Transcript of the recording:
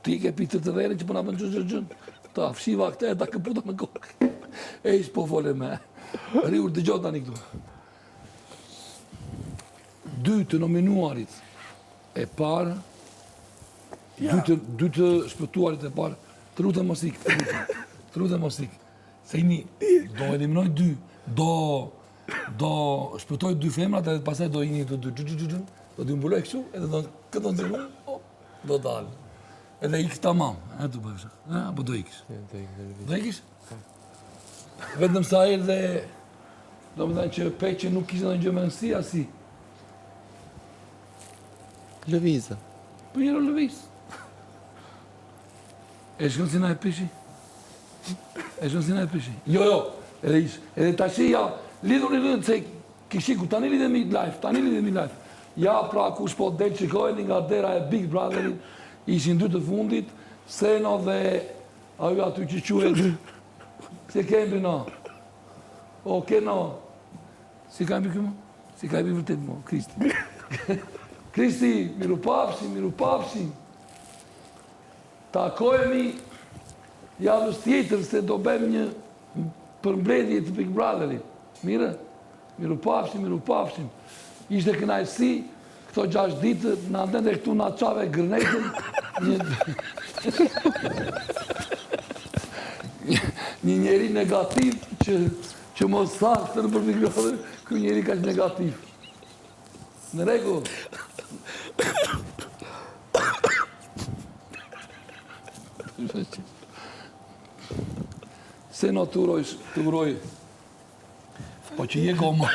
ti ke pitë të vere që përna më gjën. Ta fshiva këte, ta këputa në kokë. E ishë po fole me. Riur dë gjotë tani këtu. 2 të nominuarit e parë, 2 të shpëtuarit e parë, të lutem mos ik, të lutem mos ik. Se ini, do eliminoj 2, do shpëtoj 2 femrat, edhe pasaj do ini do t'u mbuloj kështu, edhe do këtë në zërru, do dalë. Edhe ikë tamam, e të bëjshë, apo do ikësh? Do ikësh? Vetëm sa e dhe, do më thënë që peqe nuk kishtë në gjëmënësi, asi. Lëviza. Po njëro lëviz. E shkën si na e pishi? E shkën si na e pishi? Jo, edhe ishë. Edhe tashi ja, lidhur se kishiku, tani lidhemi live. Ja, pra, kush po del qikojnë nga dera e Big Brotherit, ishin 2 të fundit, Seno dhe ajo aty që quhet, si kembi no. O, keno. Si kembi këmo? Si kembi vërtet mo, Kristi. Kristi, miru pafshim. Takojemi javës tjetër se do bëjmë një përmbledhje të Big Brotherit. Mire, miru pafshim. Ishte kënaqësi, këto 6 ditë, në ndën dhe këtu nga qave gërnetën, një njeri negativ që mos thashtë në për Big Brother, kjo njeri ka që negativ. Në regu. Se në të uroj, po që je goma.